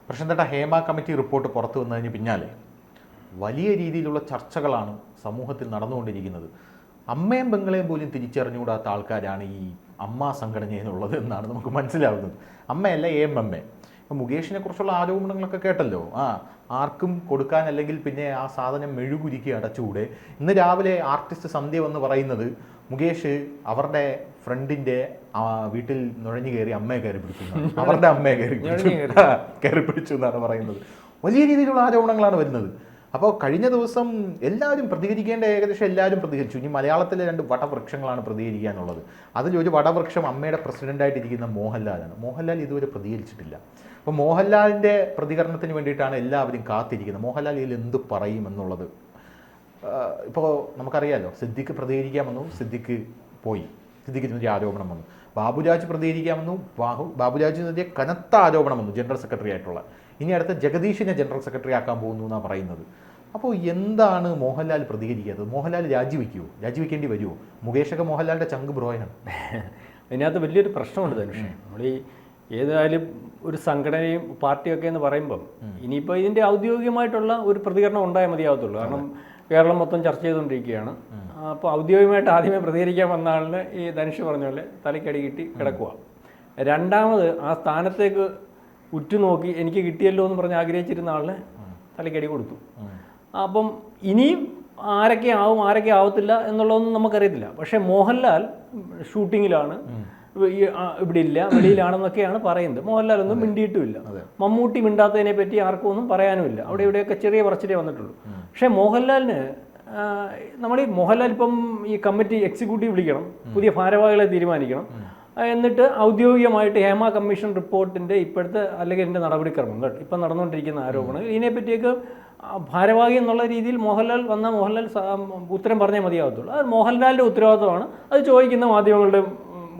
പ്രശ്നപ്പെട്ട Hema committee report പുറത്തു വന്നതിന് പിന്നാലെ വലിയ രീതിയിലുള്ള ചർച്ചകളാണ് സമൂഹത്തിൽ നടന്നുകൊണ്ടിരിക്കുന്നത്. അമ്മയും പെങ്ങളെയും പോലും തിരിച്ചറിഞ്ഞുകൂടാത്ത ആൾക്കാരാണ് ഈ അമ്മ സംഘടനയിലുള്ളത് എന്നാണ് നമുക്ക് മനസ്സിലാവുന്നത്. അമ്മയല്ല AMM. ഇപ്പം മുകേഷിനെ കുറിച്ചുള്ള ആരോപണങ്ങളൊക്കെ കേട്ടല്ലോ. ആർക്കും കൊടുക്കാൻ അല്ലെങ്കിൽ പിന്നെ ആ സാധനം മെഴുകുരുക്കി അടച്ചുകൂടെ. ഇന്ന് രാവിലെ ആർട്ടിസ്റ്റ് സന്ധ്യ വന്ന് പറയുന്നത് മുകേഷ് അവരുടെ ഫ്രണ്ടിൻ്റെ വീട്ടിൽ നുഴഞ്ഞു കയറി അമ്മയെ കയറി പിടിച്ചു, അവരുടെ അമ്മയെ കയറി പിടിച്ചു എന്നാണ് പറയുന്നത്. വലിയ രീതിയിലുള്ള ആരോപണങ്ങളാണ് വരുന്നത്. അപ്പോൾ കഴിഞ്ഞ ദിവസം എല്ലാവരും പ്രതികരിക്കേണ്ട ഏകദേശം എല്ലാവരും പ്രതികരിച്ചു. ഇനി മലയാളത്തിലെ 2 വടവൃക്ഷങ്ങളാണ് പ്രതികരിക്കാനുള്ളത്. അതിലൊരു വടവൃക്ഷം അമ്മയുടെ പ്രസിഡൻ്റായിട്ടിരിക്കുന്ന മോഹൻലാലാണ്. മോഹൻലാൽ ഇതുവരെ പ്രതികരിച്ചിട്ടില്ല. അപ്പോൾ മോഹൻലാലിൻ്റെ പ്രതികരണത്തിന് വേണ്ടിയിട്ടാണ് എല്ലാവരും കാത്തിരിക്കുന്നത്. മോഹൻലാൽ ഇതിൽ എന്ത് പറയും എന്നുള്ളത്. ഇപ്പോൾ നമുക്കറിയാമല്ലോ, സിദ്ദിഖ് പ്രതികരിക്കാമെന്നു, സിദ്ദിഖ് പോയി, സിദ്ദിഖിനെതിരെ ആരോപണം വന്നു. ബാബുരാജ് പ്രതികരിക്കാമെന്നു, ബാബുരാജിനെതിരെ കനത്ത ആരോപണം വന്നു, ജനറൽ സെക്രട്ടറി ആയിട്ടുള്ള. ഇനി അടുത്ത ജഗദീഷിനെ ജനറൽ സെക്രട്ടറി ആക്കാൻ പോകുന്നു എന്നാണ് പറയുന്നത്. അപ്പോൾ എന്താണ് മോഹൻലാൽ പ്രതികരിക്കാത്തത്? മോഹൻലാൽ രാജിവെക്കുമോ? രാജിവെക്കേണ്ടി വരുമോ? മുകേഷൊക്കെ മോഹൻലാലിൻ്റെ ചങ്ക് ബ്രോയാണ്. അതിനകത്ത് വലിയൊരു പ്രശ്നമുണ്ട് ധനുഷേ. നമ്മൾ ഈ ഏതായാലും ഒരു സംഘടനയും പാർട്ടിയൊക്കെ എന്ന് പറയുമ്പം ഇനിയിപ്പോൾ ഇതിൻ്റെ ഔദ്യോഗികമായിട്ടുള്ള ഒരു പ്രതികരണം ഉണ്ടായാൽ മതിയാവത്തുള്ളൂ. കാരണം കേരളം മൊത്തം ചർച്ച ചെയ്തുകൊണ്ടിരിക്കുകയാണ്. അപ്പോൾ ഔദ്യോഗികമായിട്ട് ആദ്യമേ പ്രതികരിക്കാൻ വന്ന ആളിന് ഈ ധനുഷ് പറഞ്ഞ പോലെ തലയ്ക്കടി കിട്ടി കിടക്കുക. രണ്ടാമത് ആ സ്ഥാനത്തേക്ക് ഉറ്റുനോക്കി എനിക്ക് കിട്ടിയല്ലോ എന്ന് പറഞ്ഞ് ആഗ്രഹിച്ചിരുന്ന ആളിന് തലയ്ക്കടി കൊടുത്തു. അപ്പം ഇനിയും ആരൊക്കെ ആവും ആരൊക്കെ ആവത്തില്ല എന്നുള്ളതൊന്നും നമുക്കറിയത്തില്ല. പക്ഷേ മോഹൻലാൽ ഷൂട്ടിങ്ങിലാണ്, ഇവിടെ ഇല്ല, വെളിയിലാണെന്നൊക്കെയാണ് പറയുന്നത്. മോഹൻലാൽ ഒന്നും മിണ്ടിയിട്ടുമില്ല. മമ്മൂട്ടി മിണ്ടാത്തതിനെ പറ്റി ആർക്കും ഒന്നും പറയാനുമില്ല. അവിടെ ഇവിടെയൊക്കെ ചെറിയ പറച്ചിലേ വന്നിട്ടുള്ളൂ. പക്ഷേ മോഹൻലാലിന് മോഹൻലാൽ ഇപ്പം ഈ കമ്മിറ്റി എക്സിക്യൂട്ടീവ് വിളിക്കണം, പുതിയ ഭാരവാഹികളെ തീരുമാനിക്കണം, എന്നിട്ട് ഔദ്യോഗികമായിട്ട് ഹേമ കമ്മീഷൻ റിപ്പോർട്ടിൻ്റെ ഇപ്പോഴത്തെ അല്ലെങ്കിൽ എൻ്റെ നടപടിക്രമങ്ങൾ ഇപ്പം നടന്നുകൊണ്ടിരിക്കുന്ന ആരോപണങ്ങൾ ഇതിനെപ്പറ്റിയൊക്കെ ഭാരവാഹി എന്നുള്ള രീതിയിൽ മോഹൻലാൽ ഉത്തരം പറഞ്ഞേ മതിയാവത്തുള്ളൂ. അത് മോഹൻലാലിൻ്റെ ഉത്തരവാദിത്വമാണ്. അത് ചോദിക്കുന്ന മാധ്യമങ്ങളുടെ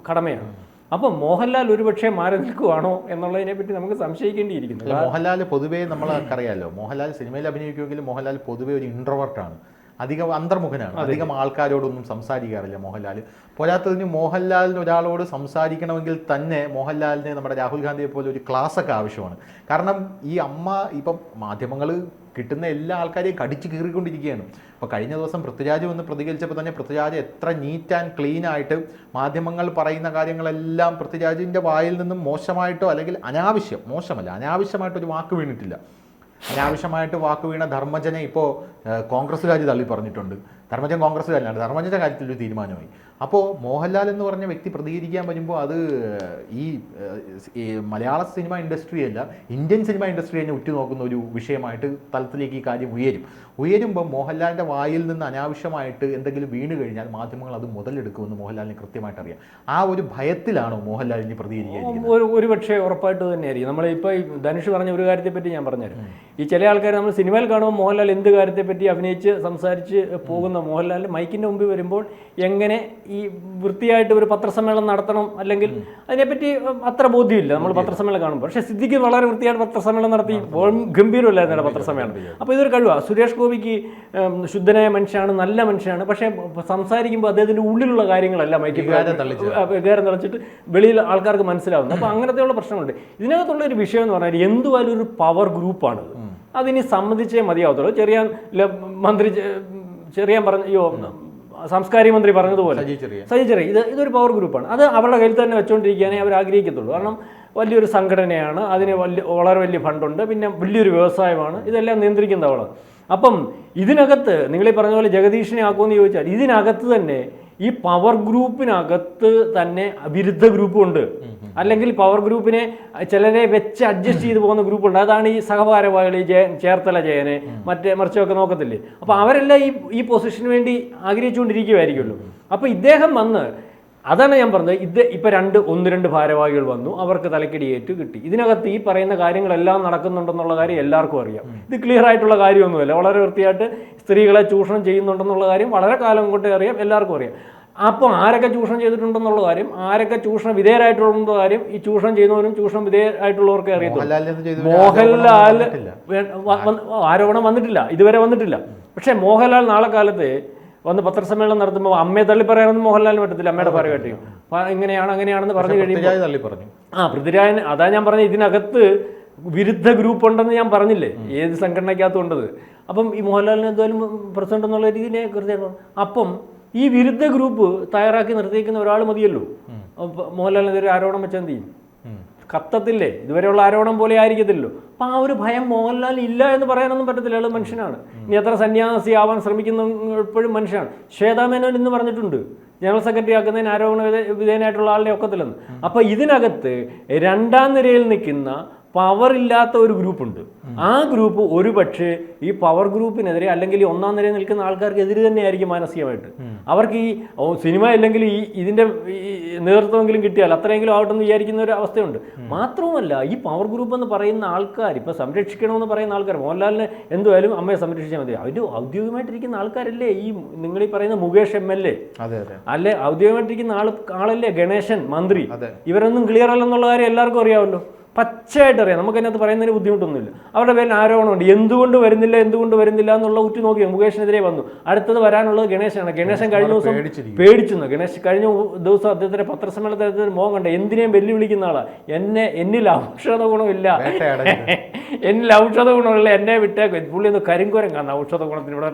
കടമയാണ്. അപ്പം മോഹൻലാൽ ഒരുപക്ഷെ മാറി നിൽക്കുവാണോ എന്നുള്ളതിനെപ്പറ്റി നമുക്ക് സംശയിക്കേണ്ടിയിരിക്കുന്നു. മോഹൻലാൽ പൊതുവേ നമ്മളറിയാമല്ലോ, മോഹൻലാൽ സിനിമയിൽ അഭിനയിക്കുമെങ്കിലും മോഹൻലാൽ പൊതുവേ ഒരു ഇൻട്രോവേർട്ടാണ്, അധികം അന്തർമുഖനാണ്, അധികം ആൾക്കാരോടൊന്നും സംസാരിക്കാറില്ല മോഹൻലാൽ. പോരാത്തതിന് മോഹൻലാലിന് ഒരാളോട് സംസാരിക്കണമെങ്കിൽ തന്നെ മോഹൻലാലിന് നമ്മുടെ രാഹുൽ ഗാന്ധിയെ പോലെ ഒരു ക്ലാസ്സൊക്കെ ആവശ്യമാണ്. കാരണം ഈ അമ്മ ഇപ്പം മാധ്യമങ്ങൾ കിട്ടുന്ന എല്ലാ ആൾക്കാരെയും കടിച്ചു കീറിക്കൊണ്ടിരിക്കുകയാണ്. അപ്പോൾ കഴിഞ്ഞ ദിവസം പൃഥ്വിരാജ് വന്ന് പ്രതികരിച്ചപ്പോൾ തന്നെ പൃഥ്വിരാജ് എത്ര നീറ്റ് ആൻഡ് ക്ലീൻ ആയിട്ട് മാധ്യമങ്ങൾ പറയുന്ന കാര്യങ്ങളെല്ലാം പൃഥ്വിരാജിൻ്റെ വായിൽ നിന്നും മോശമായിട്ടോ അല്ലെങ്കിൽ അനാവശ്യമായിട്ടൊരു വാക്ക് വീണിട്ടില്ല. അനാവശ്യമായിട്ട് വാക്ക് വീണ ധർമ്മജനെ ഇപ്പോൾ കോൺഗ്രസ്സുകാർ തള്ളി പറഞ്ഞിട്ടുണ്ട്. ധർമ്മജൻ കോൺഗ്രസ്സുകാരനാണ്, ധർമ്മജൻ്റെ കാര്യത്തിൽ ഒരു തീരുമാനമായി. അപ്പോൾ മോഹൻലാൽ എന്ന് പറഞ്ഞ വ്യക്തി പ്രതികരിക്കാൻ വരുമ്പോൾ അത് ഈ മലയാള സിനിമ ഇൻഡസ്ട്രിയല്ല, ഇന്ത്യൻ സിനിമ ഇൻഡസ്ട്രി തന്നെ ഉറ്റുനോക്കുന്ന ഒരു വിഷയമായിട്ട് തലത്തിലേക്ക് ഈ കാര്യം ഉയരുമ്പോൾ മോഹൻലാലിൻ്റെ വായിൽ നിന്ന് അനാവശ്യമായിട്ട് എന്തെങ്കിലും വീണ് കഴിഞ്ഞാൽ മാധ്യമങ്ങൾ അത് മുതലെടുക്കുമെന്ന് മോഹൻലാലിന് കൃത്യമായിട്ട് അറിയാം. ആ ഒരു ഭയത്തിലാണോ മോഹൻലാലിന് പ്രതികരിക്കുക? ഒരു പക്ഷേ ഉറപ്പായിട്ട് തന്നെയായിരിക്കും. നമ്മളിപ്പോൾ ഈ ധനുഷ് പറഞ്ഞ ഒരു കാര്യത്തെപ്പറ്റി ഞാൻ പറഞ്ഞുതരാം. ഈ ചില ആൾക്കാർ നമ്മൾ സിനിമയിൽ കാണുമ്പോൾ മോഹൻലാൽ എന്ത് കാര്യത്തെപ്പറ്റി അഭിനയിച്ച് സംസാരിച്ച് പോകുന്ന മോഹൻലാലിന് മൈക്കിൻ്റെ മുമ്പിൽ വരുമ്പോൾ എങ്ങനെ ഈ വൃത്തിയായിട്ട് ഒരു പത്രസമ്മേളനം നടത്തണം അല്ലെങ്കിൽ അതിനെപ്പറ്റി അത്ര ബോധ്യമില്ല നമ്മൾ പത്രസമ്മേളനം കാണുമ്പോൾ. പക്ഷേ സിദ്ദിഖ് വളരെ വൃത്തിയായിട്ട് പത്രസമ്മേളനം നടത്തി, ഗംഭീരമല്ലായിരുന്നു പത്രസമ്മേളനം. അപ്പോൾ ഇതൊരു കഴിവാണ്. സുരേഷ് ഗോപിക്ക് ശുദ്ധനായ മനുഷ്യനാണ്, നല്ല മനുഷ്യനാണ്. പക്ഷേ സംസാരിക്കുമ്പോൾ അദ്ദേഹത്തിൻ്റെ ഉള്ളിലുള്ള കാര്യങ്ങളല്ല മൈക്കിൽ വികാരം തളച്ചിട്ട് വെളിയിൽ ആൾക്കാർക്ക് മനസ്സിലാവുന്നത്. അപ്പോൾ അങ്ങനത്തെയുള്ള പ്രശ്നമുണ്ട്. ഇതിനകത്തുള്ള ഒരു വിഷയം എന്ന് പറഞ്ഞാൽ എന്തുവായാലും ഒരു പവർ ഗ്രൂപ്പാണ്. അതിനി സമ്മതിച്ചേ മതിയാവത്തുള്ളൂ. ചെറിയാൻ പറഞ്ഞു, സാംസ്കാരിക മന്ത്രി പറഞ്ഞതുപോലെ സജി ചെറിയ ഇതൊരു പവർ ഗ്രൂപ്പാണ്. അത് അവരുടെ കയ്യിൽ തന്നെ വെച്ചുകൊണ്ടിരിക്കാനേ അവർ ആഗ്രഹിക്കത്തുള്ളൂ. കാരണം വലിയൊരു സംഘടനയാണ്, അതിന് വളരെ വലിയ ഫണ്ടുണ്ട്, പിന്നെ വലിയൊരു വ്യവസായമാണ്, ഇതെല്ലാം നിയന്ത്രിക്കുന്നവളാണ്. അപ്പം ഇതിനകത്ത് നിങ്ങളീ പറഞ്ഞ പോലെ ജഗദീഷിനെ ആക്കുമെന്ന് ചോദിച്ചാൽ ഇതിനകത്ത് തന്നെ ഈ പവർ ഗ്രൂപ്പിനകത്ത് തന്നെ വിരുദ്ധ ഗ്രൂപ്പുണ്ട്. അല്ലെങ്കിൽ പവർ ഗ്രൂപ്പിനെ ചിലരെ വെച്ച് അഡ്ജസ്റ്റ് ചെയ്ത് പോകുന്ന ഗ്രൂപ്പുണ്ട്. അതാണ് ഈ സഹഭാരവാഹികൾ, ഈ ചേർത്തല ജയനെ മറിച്ചൊക്കെ നോക്കത്തില്ലേ. അപ്പോൾ അവരെല്ലാം ഈ പൊസിഷന് വേണ്ടി ആഗ്രഹിച്ചുകൊണ്ടിരിക്കുകയായിരിക്കുമല്ലോ. അപ്പോൾ ഇദ്ദേഹം വന്ന്, അതാണ് ഞാൻ പറഞ്ഞത്, ഇപ്പം ഒന്ന് രണ്ട് ഭാരവാഹികൾ വന്നു, അവർക്ക് തലക്കടിയേറ്റ് കിട്ടി. ഇതിനകത്ത് ഈ പറയുന്ന കാര്യങ്ങളെല്ലാം നടക്കുന്നുണ്ടെന്നുള്ള കാര്യം എല്ലാവർക്കും അറിയാം. ഇത് ക്ലിയർ ആയിട്ടുള്ള കാര്യമൊന്നുമല്ല. വളരെ വൃത്തിയായിട്ട് സ്ത്രീകളെ ചൂഷണം ചെയ്യുന്നുണ്ടെന്നുള്ള കാര്യം വളരെ കാലം കൊണ്ടേ അറിയാം, എല്ലാവർക്കും അറിയാം. അപ്പോൾ ആരൊക്കെ ചൂഷണം ചെയ്തിട്ടുണ്ടെന്നുള്ള കാര്യം, ആരൊക്കെ ചൂഷണ വിധേയരായിട്ടുള്ള കാര്യം, ഈ ചൂഷണം ചെയ്യുന്നവരും ചൂഷണം വിധേയരായിട്ടുള്ളവർക്കെ അറിയത്തുള്ളൂ. മോഹൻലാൽ ആരോപണം വന്നിട്ടില്ല, ഇതുവരെ വന്നിട്ടില്ല. പക്ഷേ മോഹൻലാൽ നാളെ കാലത്ത് വന്ന് പത്രസമ്മേളനം നടത്തുമ്പോൾ അമ്മയെ തള്ളി പറയാനൊന്നും മോഹൻലാലിന് പറ്റത്തില്ല. അമ്മയുടെ പറ കേട്ടിയും ഇങ്ങനെയാണ് അങ്ങനെയാണെന്ന് പറഞ്ഞു കഴിയുമ്പോൾ പൃഥ്വിരാജ്, അതാ ഞാൻ പറഞ്ഞത്, ഇതിനകത്ത് വിരുദ്ധ ഗ്രൂപ്പ് ഉണ്ടെന്ന് ഞാൻ പറഞ്ഞില്ലേ, ഏത് സംഘടനയ്ക്കകത്തുണ്ടത്. അപ്പം ഈ മോഹൻലാലിന് എന്തായാലും പ്രസിഡന്റ് എന്നുള്ള രീതിയിൽ കൃത്യമായിട്ട് അപ്പം ഈ വിരുദ്ധ ഗ്രൂപ്പ് തയ്യാറാക്കി നിർത്തിയിരിക്കുന്ന ഒരാൾ മതിയല്ലോ. മോഹൻലാലിനെതിരെ ആരോപണം വെച്ചാൽ എന്ത് ചെയ്യും? കത്തത്തില്ലേ? ഇതുവരെയുള്ള ആരോപണം പോലെ ആയിരിക്കത്തില്ലല്ലോ. അപ്പം ആ ഒരു ഭയം മോഹൻലാൽ ഇല്ല എന്ന് പറയാനൊന്നും പറ്റത്തില്ല. അയാൾ മനുഷ്യനാണ്. ഇനി എത്ര സന്യാസി ആവാൻ ശ്രമിക്കുന്ന എപ്പോഴും മനുഷ്യനാണ്. ശ്വേതാ മേനോൻ ഇന്ന് പറഞ്ഞിട്ടുണ്ട് ജനറൽ സെക്രട്ടറി ആക്കുന്നതിന് ആരോപണ വിധേയനായിട്ടുള്ള ആളിനെ ഒക്കത്തില്ലെന്ന്. അപ്പം ഇതിനകത്ത് രണ്ടാം നിരയിൽ നിൽക്കുന്ന പവർ ഇല്ലാത്ത ഒരു ഗ്രൂപ്പുണ്ട്. ആ ഗ്രൂപ്പ് ഒരുപക്ഷെ ഈ പവർ ഗ്രൂപ്പിനെതിരെ അല്ലെങ്കിൽ ഈ ഒന്നാം നിരയിൽ നിൽക്കുന്ന ആൾക്കാർക്ക് എതിര് തന്നെയായിരിക്കും മാനസികമായിട്ട്. അവർക്ക് ഈ സിനിമ അല്ലെങ്കിൽ ഇതിൻ്റെ നേതൃത്വമെങ്കിലും കിട്ടിയാൽ അത്രയെങ്കിലും ആവട്ടെന്ന് വിചാരിക്കുന്ന ഒരു അവസ്ഥയുണ്ട്. മാത്രവുമല്ല, ഈ പവർ ഗ്രൂപ്പ് എന്ന് പറയുന്ന ആൾക്കാർ ഇപ്പോൾ സംരക്ഷിക്കണമെന്ന് പറയുന്ന ആൾക്കാർ, മോഹൻലാലിനെ എന്തുവായാലും അമ്മയെ സംരക്ഷിച്ചാൽ മതി, അവർ ഔദ്യോഗികമായിട്ടിരിക്കുന്ന ആൾക്കാരല്ലേ ഈ നിങ്ങൾ ഈ പറയുന്ന മുകേഷ് MLA അല്ലെ? ഔദ്യോഗികമായിട്ടിരിക്കുന്ന ആളല്ലേ ഗണേശൻ മന്ത്രി. ഇവരൊന്നും ക്ലിയർ അല്ലെന്നുള്ള കാര്യം എല്ലാവർക്കും അറിയാമല്ലോ, പച്ചയായിട്ട് അറിയാം. നമുക്ക് അതിനകത്ത് പറയുന്നതിന് ബുദ്ധിമുട്ടൊന്നുമില്ല. അവരുടെ പേരിൽ ആരോപണമുണ്ട്. എന്തുകൊണ്ട് വരുന്നില്ല എന്നുള്ള ഉറ്റു നോക്കി മുകേഷിനെതിരെ വന്നു. അടുത്തത് വരാനുള്ളത് ഗണേശനാണ്. ഗണേശൻ കഴിഞ്ഞ ദിവസം പേടിച്ചു. ഗണേശ് കഴിഞ്ഞ ദിവസം അദ്ദേഹത്തിന്റെ പത്രസമ്മേളനത്തിൽ മോഹം കണ്ട എന്തിനേയും വെല്ലുവിളിക്കുന്ന ആളാ. എന്നിൽ ഔഷധ ഗുണമില്ല, എന്നെ വിട്ടേക്ക്. പുള്ളി ഒന്ന് കരിങ്കുരം കാണുന്ന ഔഷധ ഗുണത്തിന് ഇവിടെ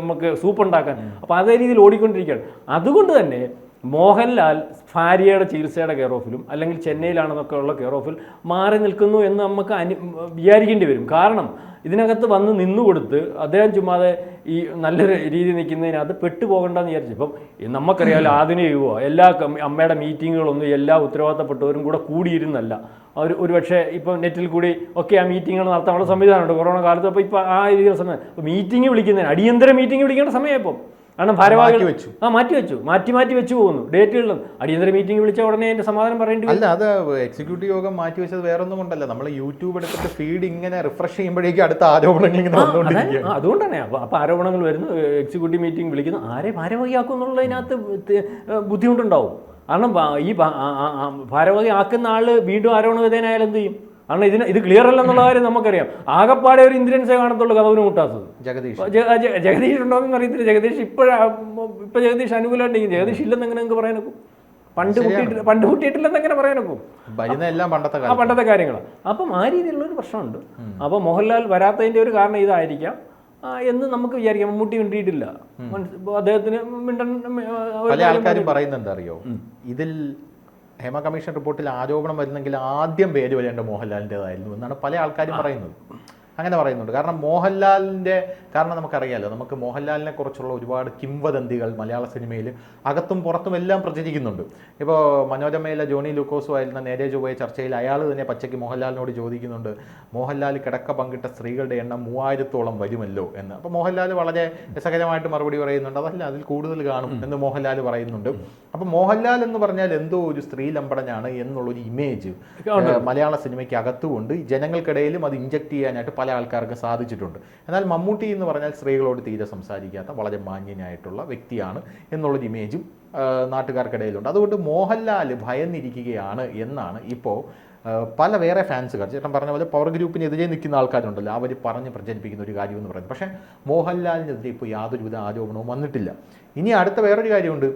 നമുക്ക് സൂപ്പ് ഉണ്ടാക്കാൻ. അപ്പൊ അതേ രീതിയിൽ ഓടിക്കൊണ്ടിരിക്കുകയാണ്. അതുകൊണ്ട് തന്നെ മോഹൻലാൽ ഭാര്യയുടെ ചികിത്സയുടെ കെയർ ഓഫിലും അല്ലെങ്കിൽ ചെന്നൈയിലാണെന്നൊക്കെ ഉള്ള കെയർ ഓഫിൽ മാറി നിൽക്കുന്നു എന്ന് നമുക്ക് വിചാരിക്കേണ്ടി വരും. കാരണം ഇതിനകത്ത് വന്ന് നിന്നുകൊടുത്ത് അദ്ദേഹം ചുമ്മാതെ ഈ നല്ലൊരു രീതി നിൽക്കുന്നതിനകത്ത് പെട്ടുപോകണ്ടെന്ന് വിചാരിച്ചു. ഇപ്പം നമുക്കറിയാമല്ലോ, ആധുനിക യുവ എല്ലാ അമ്മയുടെ മീറ്റിങ്ങുകളൊന്നും എല്ലാ ഉത്തരവാദിത്തപ്പെട്ടവരും കൂടെ കൂടിയിരുന്നല്ല. ഒരു പക്ഷേ ഇപ്പം നെറ്റിൽ കൂടി ഒക്കെ ആ മീറ്റിങ്ങുകൾ നടത്താനുള്ള സംവിധാനമുണ്ട് കൊറോണ കാലത്ത്. അപ്പോൾ ഇപ്പോൾ ആ രീതിയിലുള്ള സമയം മീറ്റിംഗ് വിളിക്കുന്നതിന് അടിയന്തര മീറ്റിംഗ് വിളിക്കേണ്ട സമയം ഇപ്പം. കാരണം ഭാരവാഹികൾ മാറ്റി വെച്ചു പോകുന്നു ഡേറ്റുകളിലും. അടിയന്തര മീറ്റിംഗ് വിളിച്ച ഉടനെ എൻ്റെ സമാധാനം പറയേണ്ടി അല്ല, അത് എക്സിക്യൂട്ടീവ് യോഗം മാറ്റി വെച്ചത് വേറെ ഒന്നും കൊണ്ടല്ല. നമ്മൾ യൂട്യൂബ് എടുത്തിട്ട് ഫീഡ് ഇങ്ങനെ റിഫ്രഷ് ചെയ്യുമ്പോഴേക്കും അടുത്ത ആരോപണങ്ങൾ ഇങ്ങനെ വന്നുകൊണ്ടിരിക്കുകയാണ്. അതുകൊണ്ടാണ് അപ്പോൾ ആരോപണങ്ങൾ വരുന്നു, എക്സിക്യൂട്ടീവ് മീറ്റിംഗ് വിളിക്കുന്നു, ആരെ ഭാരവാഹിയാക്കും എന്നുള്ളതിനകത്ത് ബുദ്ധിമുട്ടുണ്ടാവും. കാരണം ഈ ഭാരവാഹി ആക്കുന്ന ആൾ വീണ്ടും ആരോപണ വിധേയനായാലും എന്ത് ചെയ്യും? കാരണം ഇത് ക്ലിയർ അല്ലെന്നുള്ള കാര്യം നമുക്കറിയാം. ആകെപ്പാടെ ഒരു ഇന്ദ്രൻസേ കാണത്തുള്ളൂ കഥവിന് മുട്ടാത്തത്. ജഗദീഷ് ഉണ്ടോയെന്ന് അറിയത്തില്ല. ജഗദീഷ് ഇപ്പൊ ജഗദീഷ് അനുകൂലമായിട്ട് ജഗദീഷ് ഇല്ലെന്ന് എങ്ങനെ നിങ്ങൾക്ക് പറയാൻ നോക്കും? പണ്ട് കൂട്ടിയിട്ടില്ലെന്ന് എങ്ങനെ പറയാൻ നോക്കും? പണ്ടത്തെ കാര്യങ്ങളാണ്. അപ്പം ആ രീതിയിലുള്ളൊരു പ്രശ്നമുണ്ട്. അപ്പം മോഹൻലാൽ വരാത്തതിൻ്റെ ഒരു കാരണം ഇതായിരിക്കാം എന്ന് നമുക്ക് വിചാരിക്കാം. മമ്മൂട്ടി മിണ്ടിയിട്ടില്ല, അദ്ദേഹത്തിന് പല ആൾക്കാരും പറയുന്നത് അറിയോ, ഇതിൽ ഹേമ കമ്മീഷൻ റിപ്പോർട്ടിൽ ആരോപണം വരുന്നെങ്കിൽ ആദ്യം പേര് വരേണ്ട മോഹൻലാലിൻ്റെതായിരുന്നു എന്നാണ് പല ആൾക്കാരും പറയുന്നത്. അങ്ങനെ പറയുന്നുണ്ട്. കാരണം നമുക്കറിയാലോ, നമുക്ക് മോഹൻലാലിനെ കുറിച്ചുള്ള ഒരുപാട് കിംവദന്തികൾ മലയാള സിനിമയിൽ അകത്തും പുറത്തും എല്ലാം പ്രചരിക്കുന്നുണ്ട്. ഇപ്പോൾ മനോരമയിലെ ജോണി ലൂക്കോസുമായിരുന്ന നേരെ ചൊവ്വേ ചർച്ചയിൽ അയാൾ തന്നെ പച്ചയ്ക്ക് മോഹൻലാലിനോട് ചോദിക്കുന്നുണ്ട്, മോഹൻലാൽ കിടക്ക പങ്കിട്ട സ്ത്രീകളുടെ എണ്ണം 3000-ഓളം വരുമല്ലോ എന്ന്. അപ്പോൾ മോഹൻലാൽ വളരെ രസകരമായിട്ട് മറുപടി പറയുന്നുണ്ട്, അതല്ല, അതിൽ കൂടുതൽ കാണും എന്ന് മോഹൻലാൽ പറയുന്നുണ്ട്. അപ്പോൾ മോഹൻലാൽ എന്ന് പറഞ്ഞാൽ എന്തോ ഒരു സ്ത്രീ ലംബടനാണ് എന്നുള്ളൊരു ഇമേജ് മലയാള സിനിമയ്ക്ക് അകത്തുകൊണ്ട് ജനങ്ങൾക്കിടയിലും അത് ഇഞ്ചക്ട് ചെയ്യാനായിട്ട് പല ആൾക്കാർക്ക് സാധിച്ചിട്ടുണ്ട്. എന്നാൽ മമ്മൂട്ടി എന്ന് പറഞ്ഞാൽ സ്ത്രീകളോട് തീരെ സംസാരിക്കാത്ത വളരെ മാന്യനായിട്ടുള്ള വ്യക്തിയാണ് എന്നുള്ളൊരു ഇമേജും നാട്ടുകാർക്കിടയിലുണ്ട്. അതുകൊണ്ട് മോഹൻലാൽ ഭയന്നിരിക്കുകയാണ് എന്നാണ് ഇപ്പോൾ പല വേറെ ഫാൻസുകാർ, ചേട്ടൻ പറഞ്ഞ പോലെ പവർ ഗ്രൂപ്പിനെതിരെ നിൽക്കുന്ന ആൾക്കാരുണ്ടല്ലോ, അവർ പറഞ്ഞ് പ്രചരിപ്പിക്കുന്ന ഒരു കാര്യം എന്ന് പറയുന്നത്. പക്ഷേ മോഹൻലാലിനെതിരെ ഇപ്പോൾ യാതൊരുവിധ ആരോപണവും വന്നിട്ടില്ല. ഇനി അടുത്ത വേറൊരു കാര്യമുണ്ട്,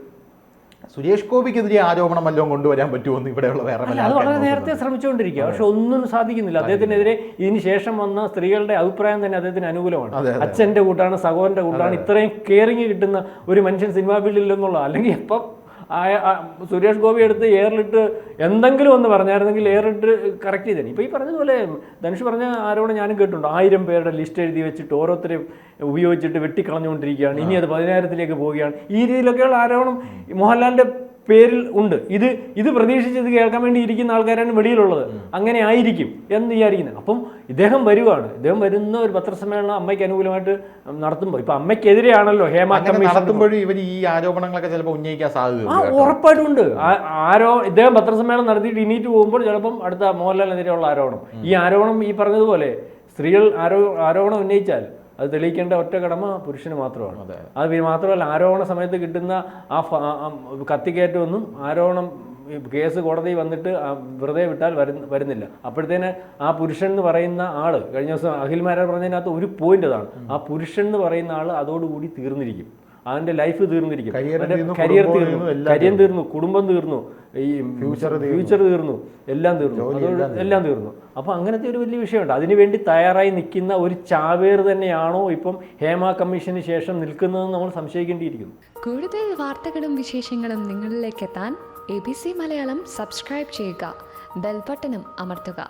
സുരേഷ് ഗോപിക്കെതിരെ ആരോപണം വല്ലതും കൊണ്ടുവരാൻ പറ്റുമെന്ന് ഇവിടെയുള്ള വേറെ അത് വളരെ നേരത്തെ ശ്രമിച്ചുകൊണ്ടിരിക്കുക. പക്ഷെ ഒന്നും സാധിക്കുന്നില്ല. അദ്ദേഹത്തിനെതിരെ ഇതിന് ശേഷം വന്ന സ്ത്രീകളുടെ അഭിപ്രായം തന്നെ അദ്ദേഹത്തിന് അനുകൂലമാണ്. അച്ഛൻ്റെ കൂട്ടാണ്, സഹോദരൻ്റെ കൂട്ടാണ്, ഇത്രയും കെയറിങ് കിട്ടുന്ന ഒരു മനുഷ്യൻ സിനിമാ ഫീൽഡിലെന്നുള്ള. അല്ലെങ്കിൽ ഇപ്പം സുരേഷ് ഗോപി എടുത്ത് എയറിലിട്ട് എന്തെങ്കിലും ഒന്ന് പറഞ്ഞായിരുന്നെങ്കിൽ എയറിട്ട് കറക്റ്റ് ചെയ്തേനെ. ഇപ്പോൾ ഈ പറഞ്ഞതുപോലെ ധനുഷ് പറഞ്ഞ ആരോപണം ഞാനും കേട്ടിട്ടുണ്ട്. 1000 പേരുടെ ലിസ്റ്റ് എഴുതി വെച്ചിട്ട് ഓരോരുത്തരെയും ഉപയോഗിച്ചിട്ട് വെട്ടിക്കളഞ്ഞുകൊണ്ടിരിക്കുകയാണ്. ഇനി അത് 10,000-ലേക്ക് പോവുകയാണ്. ഈ രീതിയിലൊക്കെയുള്ള ആരോപണം മോഹൻലാലിൻ്റെ പേരിൽ ഉണ്ട്. ഇത് പ്രതീക്ഷിച്ചത് കേൾക്കാൻ വേണ്ടി ഇരിക്കുന്ന ആൾക്കാരാണ് വെളിയിലുള്ളത്. അങ്ങനെ ആയിരിക്കും എന്ന് വിചാരിക്കുന്നത്. അപ്പം ഇദ്ദേഹം വരുന്ന ഒരു പത്രസമ്മേളനം അമ്മയ്ക്ക് അനുകൂലമായിട്ട് നടത്തുമ്പോൾ ഇപ്പൊ അമ്മയ്ക്കെതിരെയാണല്ലോ ഹേമ കമ്മീഷൻ നടത്തുമ്പോഴും ഇവർ ഈ ആരോപണങ്ങളൊക്കെ ചിലപ്പോൾ ഉന്നയിക്കാൻ സാധ്യത ഉറപ്പായിട്ടും ഉണ്ട്. ഇദ്ദേഹം പത്രസമ്മേളനം നടത്തിയിട്ട് ഇണീറ്റ് പോകുമ്പോൾ ചിലപ്പം അടുത്ത മോഹൻലാലിനെതിരെയുള്ള ആരോപണം, ഈ ആരോപണം ഈ പറഞ്ഞതുപോലെ സ്ത്രീകൾ ആരോപണം ഉന്നയിച്ചാൽ അത് തെളിയിക്കേണ്ട ഒറ്റ കടമ പുരുഷന് മാത്രമാണ്. അത് മാത്രമല്ല, ആരോപണ സമയത്ത് കിട്ടുന്ന ആ കത്തിക്കയറ്റമൊന്നും ആരോപണം കേസ് കോടതി വന്നിട്ട് വെറുതെ വിട്ടാൽ വരുന്നില്ല. അപ്പോഴത്തേന് ആ പുരുഷൻ എന്ന് പറയുന്ന ആൾ, കഴിഞ്ഞ ദിവസം അഖിൽമാരാർ പറഞ്ഞതിനകത്ത് ഒരു പോയിന്റ് അതാണ്, ആ പുരുഷൻ എന്ന് പറയുന്ന ആൾ അതോടുകൂടി തീർന്നിരിക്കും. അവൻ്റെ ലൈഫ് തീർന്നിരിക്കും, Career തീർന്നു, കരിയർ കുടുംബം തീർന്നു, തീർന്നു, എല്ലാം കരിയർ തീർന്നു, കുടുംബം തീർന്നു, ഈ Future ഫ്യൂച്ചർ തീർന്നു, എല്ലാം തീർന്നു, എല്ലാം തീർന്നു. അപ്പോൾ അങ്ങനത്തെ ഒരു വലിയ വിഷയമുണ്ട്. അതിനുവേണ്ടി തയ്യാറായി നിൽക്കുന്ന ഒരു ചാവേർ തന്നെയാണോ ഇപ്പം ഹേമ കമ്മീഷന് ശേഷം നിൽക്കുന്നതെന്ന് നമ്മൾ സംശയിക്കേണ്ടിയിരിക്കുന്നു. കൂടുതൽ വാർത്തകളും വിശേഷങ്ങളും നിങ്ങളിലേക്ക് എത്താൻ ABC മലയാളം സബ്സ്ക്രൈബ് ചെയ്യുക, ബെൽ ബട്ടണും അമർത്തുക.